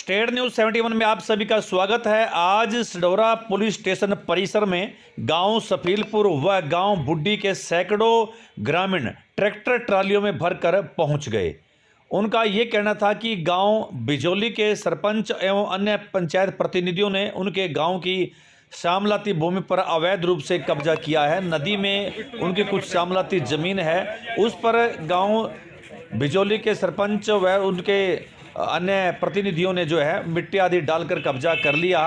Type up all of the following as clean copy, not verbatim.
State news 71 में आप सभी का स्वागत है। आज सडौरा पुलिस स्टेशन परिसर में गांव सफीलपुर व गांव बुड्डी के सैकड़ों ग्रामीण ट्रैक्टर ट्रालियों में भरकर पहुंच गए। उनका ये कहना था कि गांव बिजौली के सरपंच एवं अन्य पंचायत प्रतिनिधियों ने उनके गांव की श्यामलाती भूमि पर अवैध रूप से कब्जा किया है। नदी में उनकी कुछ श्यामलाती जमीन है, उस पर गांव बिजौली के सरपंच व उनके अन्य प्रतिनिधियों ने जो है मिट्टी आदि डालकर कब्जा कर लिया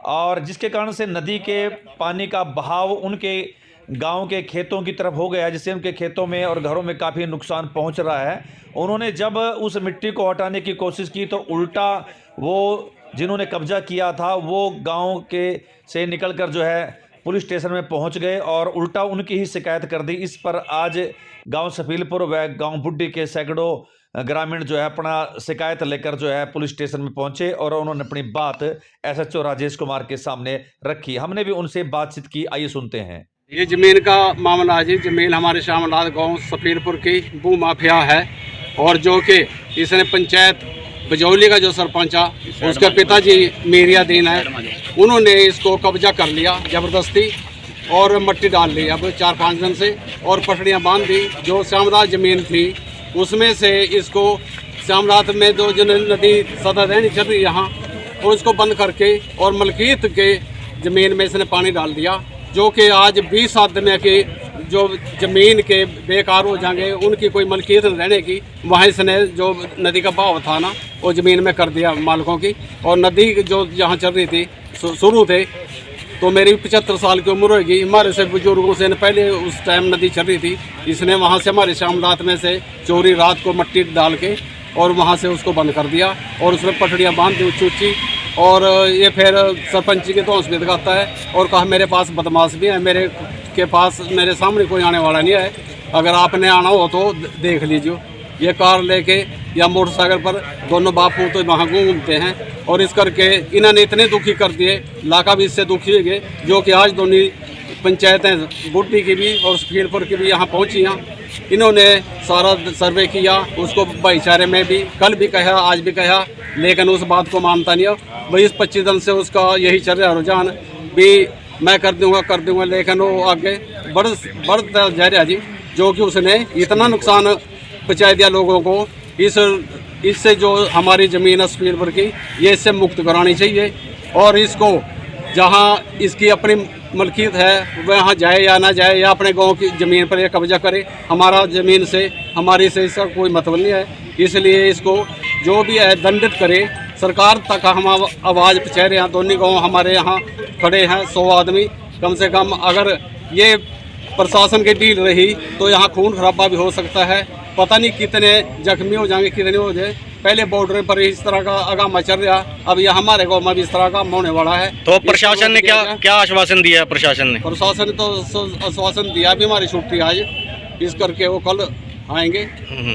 और जिसके कारण से नदी के पानी का बहाव उनके गांव के खेतों की तरफ हो गया, जिससे उनके खेतों में और घरों में काफ़ी नुकसान पहुंच रहा है। उन्होंने जब उस मिट्टी को हटाने की कोशिश की तो उल्टा वो जिन्होंने कब्जा किया था वो गांव के से निकलकर जो है पुलिस स्टेशन में पहुंच गए और उल्टा उनकी ही शिकायत कर दी। इस पर आज गांव सफीलपुर व गांव बुड्डी के सैकड़ों ग्रामीण जो है अपना शिकायत लेकर जो है पुलिस स्टेशन में पहुंचे और उन्होंने अपनी बात एसएचओ राजेश कुमार के सामने रखी। हमने भी उनसे बातचीत की, आइए सुनते हैं। ये जमीन का मामला है जी। जमीन हमारे श्यामलाल गांव सफीलपुर की भू माफिया है और जो कि इसने पंचायत बिजौली का जो सरपंच है उसके पिताजी मीरियादीन है, उन्होंने इसको कब्जा कर लिया ज़बरदस्ती और मट्टी डाल ली अब 4-5 दिन से और पटड़ियाँ बांध दी। जो श्यामलाल ज़मीन थी उसमें से इसको श्यामलाल में जो नदी सदा रहनी चल रही यहाँ और उसको बंद करके और मलकियत के ज़मीन में इसने पानी डाल दिया, जो कि आज 20 आदमी के जो ज़मीन के बेकार हो जाएंगे, उनकी कोई मलकियत रहने की, वहाँ इसने जो नदी का बहाव था ना वो ज़मीन में कर दिया मालिकों की। और नदी जो जहाँ चल रही थी शुरू थे तो मेरी 75 साल की उम्र होगी, हमारे से बुजुर्गों से पहले उस टाइम नदी चल रही थी। इसने वहाँ से हमारे श्यामलाल में से चोरी रात को मट्टी डाल के और वहाँ से उसको बंद कर दिया और उसमें पटड़ियाँ बांध दी ऊँची। और ये फिर सरपंच जी के धौंस भी दिखाता है और कहा मेरे पास बदमाश भी है, मेरे के पास मेरे सामने कोई आने वाला नहीं है, अगर आपने आना हो तो देख लीजिए। ये कार लेके या मोटरसाइकिल पर दोनों बाप तो वहाँ घूमते हैं और इस करके इन्होंने इतने दुखी कर दिए, इलाका भी इससे दुखी हो गए, जो कि आज दोनों पंचायतें बुड्डी की भी और सफीलपुर की भी यहाँ पहुँची हैं। इन्होंने सारा सर्वे किया, उसको भाईचारे में भी कल भी कहा आज भी कहा, लेकिन उस बात को मानता नहीं है। वही इस 25 दिन से उसका यही चल रहा रुझान भी मैं कर दूंगा, लेकिन वो आगे बढ़ता जा रहा जी, जो कि उसने इतना नुकसान पहुँचा दिया लोगों को। इससे जो हमारी ज़मीन है सफीलपुर की, ये इससे मुक्त करानी चाहिए और इसको जहाँ इसकी अपनी मलकियत है वहाँ जाए या ना जाए या अपने गांव की ज़मीन पर ये कब्जा करे, हमारा ज़मीन से हमारी से इसका कोई मतलब नहीं है। इसलिए इसको जो भी है दंडित करे। सरकार तक हम आवाज़ पहुँचा रहे हैं, दोनों गाँव हमारे यहाँ खड़े हैं 100 आदमी कम से कम। अगर ये प्रशासन की डील रही तो यहाँ खून खराबा भी हो सकता है, पता नहीं कितने जख्मी हो जाएंगे, कितने हो जाए। पहले बॉर्डर पर इस तरह का आगामा चल रहा, अब यह हमारे गाँव में भी इस तरह का होने वाला है। तो प्रशासन ने क्या आश्वासन दिया? प्रशासन ने तो आश्वासन दिया भी हमारी छुट्टी आज, इस करके वो कल आएंगे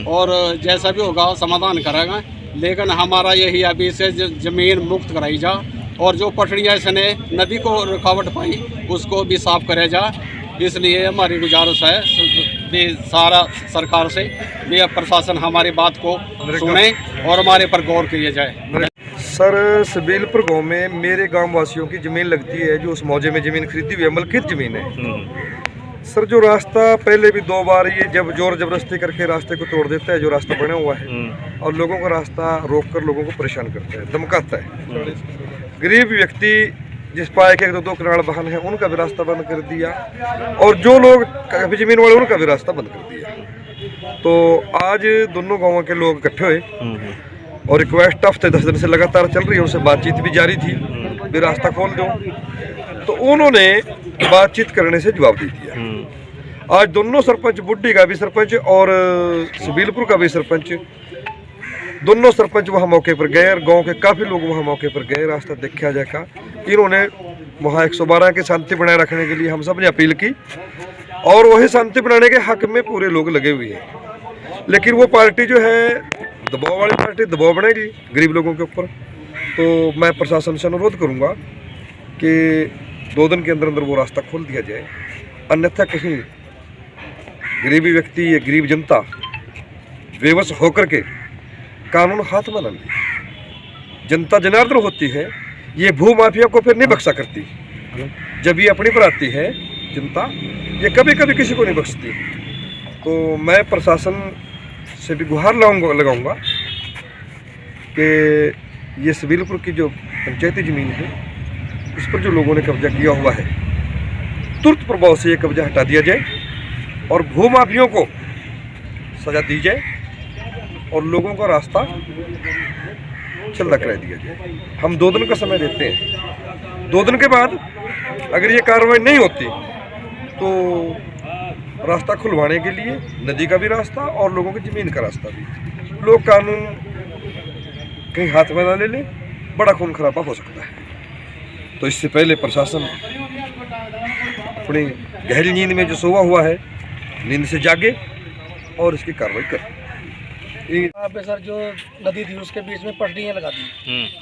और जैसा भी होगा समाधान करेगा। लेकिन हमारा यही अभी से ज़मीन मुक्त कराई जा और जो पटड़ियाँ इसने नदी को रुकावट पाई उसको भी साफ करे जा। इसलिए हमारी गुजारिश है भी सारा सरकार से भी प्रशासन हमारी बात को सुने और हमारे पर गौर किया जाए। सर, सफीलपुर गांव में मेरे गांव वासियों की ज़मीन लगती है, जो उस मौजे में ज़मीन खरीदी हुई है, मलकियत ज़मीन है। सर, जो रास्ता पहले भी 2 बार ये जब जोर जबरदस्ती करके रास्ते को तोड़ देता है, जो रास्ता बना हुआ है, और लोगों का रास्ता रोककर लोगों को परेशान करता है, धमकाता है। गरीब व्यक्ति जिस पाए के 2-2 कनाल वाहन है उनका भी रास्ता बंद कर दिया और जो लोग कभी ज़मीन वाले उनका भी रास्ता बंद कर दिया। तो आज दोनों गाँवों के लोग इकट्ठे हुए और रिक्वेस्ट हफ्ते 10 दिन से लगातार चल रही है, उनसे बातचीत भी जारी थी भी रास्ता खोल दो, तो उन्होंने बातचीत करने से जवाब दे दिया। आज दोनों सरपंच, बुड्डी का भी सरपंच और सफीलपुर का भी सरपंच, दोनों सरपंच वहाँ मौके पर गए और गांव के काफ़ी लोग वहाँ मौके पर गए, रास्ता देखा जाएगा। इन्होंने वहाँ 112 की शांति बनाए रखने के लिए हम सब ने अपील की और वही शांति बनाने के हक में पूरे लोग लगे हुए हैं। लेकिन वो पार्टी जो है दबाव वाली पार्टी, दबाव बनाएगी गरीब लोगों के ऊपर। तो मैं प्रशासन से अनुरोध करूँगा कि 2 दिन के अंदर अंदर वो रास्ता खोल दिया जाए, अन्यथा कहीं गरीबी व्यक्ति या गरीब जनता बेबस होकर के कानून हाथ में न ले। जनता जनार्दन होती है, ये भू माफिया को फिर नहीं बख्शा करती। जब ये अपनी पर आती है जनता, ये कभी कभी किसी को नहीं बख्शती। तो मैं प्रशासन से भी गुहार लगाऊंगा कि ये सबीलपुर की जो पंचायती ज़मीन है, इस पर जो लोगों ने कब्जा किया हुआ है, तुरंत प्रभाव से ये कब्जा हटा दिया जाए और भू माफियों को सजा दी जाए और लोगों का रास्ता चलता करा दिया जाए। हम 2 दिन का समय देते हैं। 2 दिन के बाद अगर ये कार्रवाई नहीं होती तो रास्ता खुलवाने के लिए नदी का भी रास्ता और लोगों की ज़मीन का रास्ता भी, लोग कानून कहीं हाथ में ना ले लें, बड़ा खून खराबा हो सकता है। तो इससे पहले प्रशासन अपनी गहरी नींद में जो सोया हुआ है, नींद से जागे और इसकी कार्रवाई करे। वहाँ पे सर जो नदी थी उसके बीच में पटरियाँ लगा दी।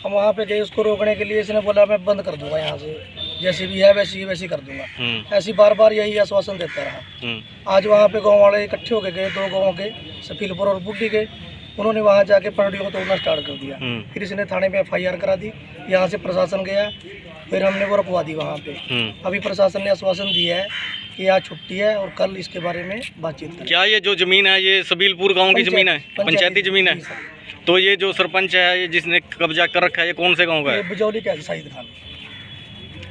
हम वहाँ पे गए उसको रोकने के लिए, इसने बोला मैं बंद कर दूंगा यहाँ से, जैसी भी है वैसी कर दूंगा। ऐसी बार बार यही आश्वासन देता रहा। आज वहाँ पे गांव वाले इकट्ठे होके गए, 2 गाँव के, सफीलपुर और बुड्डी के। उन्होंने वहाँ जाके पटरियों को तोड़ना स्टार्ट कर दिया। फिर इसने थाने में FIR करा दी। यहाँ से प्रशासन गया, फिर हमने वो रुकवा दी वहाँ पे। अभी प्रशासन ने आश्वासन दिया है कि आज छुट्टी है और कल इसके बारे में बातचीत करें। क्या ये जो जमीन है ये सबीलपुर गांव की जमीन है, पंचायती जमीन है? तो ये जो सरपंच है ये जिसने कब्जा कर रखा है, ये कौन से गांव का है? बिजौली का शाहिद खान।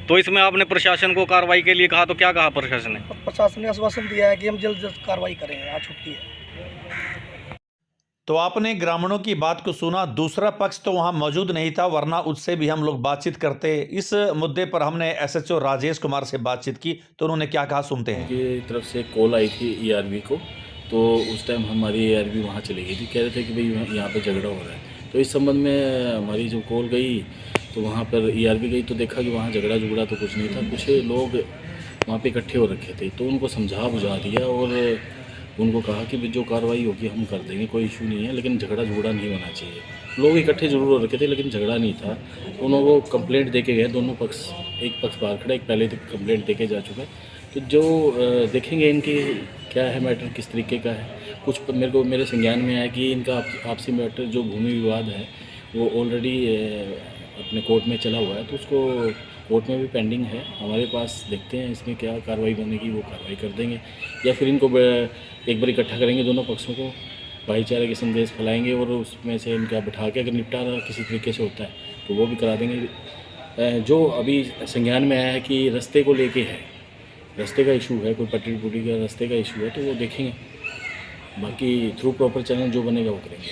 तो इसमें आपने प्रशासन को कार्रवाई के लिए कहा, तो क्या कहा प्रशासन ने? प्रशासन ने आश्वासन दिया है कि हम जल्द कार्रवाई करेंगे, आज छुट्टी है। तो आपने ग्रामीणों की बात को सुना। दूसरा पक्ष तो वहां मौजूद नहीं था, वरना उससे भी हम लोग बातचीत करते। इस मुद्दे पर हमने SHO राजेश कुमार से बातचीत की, तो उन्होंने क्या कहा, सुनते हैं। की तरफ से कॉल आई थी ERV को, तो उस टाइम हमारी ERV वहाँ चली गई थी। कह रहे थे कि भाई यहाँ पे झगड़ा हो रहा है। तो इस संबंध में हमारी जो कॉल गई तो वहाँ पर ERV गई तो देखा कि वहाँ झगड़ा तो कुछ नहीं था। कुछ लोग वहाँ पे इकट्ठे हो रखे थे, तो उनको समझा बुझा दिया और उनको कहा कि जो कार्रवाई होगी हम कर देंगे, कोई इशू नहीं है, लेकिन झगड़ा नहीं होना चाहिए। लोग इकट्ठे जरूर हो रखे थे लेकिन झगड़ा नहीं था। तो उन्होंने कंप्लेंट दे के गए, दोनों पक्ष, एक पक्ष बाहर खड़ा, एक पहले कंप्लेंट दे के जा चुका है। तो जो देखेंगे इनकी क्या है मैटर, किस तरीके का है। कुछ मेरे संज्ञान में आया कि इनका आपसी मैटर जो भूमि विवाद है वो ऑलरेडी अपने कोर्ट में चला हुआ है, तो उसको कोर्ट में भी पेंडिंग है हमारे पास। देखते हैं इसमें क्या कार्रवाई बनेगी, वो कार्रवाई कर देंगे, या फिर इनको एक बार इकट्ठा करेंगे, दोनों पक्षों को भाईचारे के संदेश फैलाएंगे और उसमें से इनका बिठा के अगर निपटारा किसी तरीके से होता है तो वो भी करा देंगे। जो अभी संज्ञान में आया है कि रास्ते को लेके है, रास्ते का इशू है, कोई पटरी पुटरी का रास्ते का इशू है, तो वो देखेंगे। बाकी थ्रू प्रॉपर चैनल जो बनेगा वो करेंगे।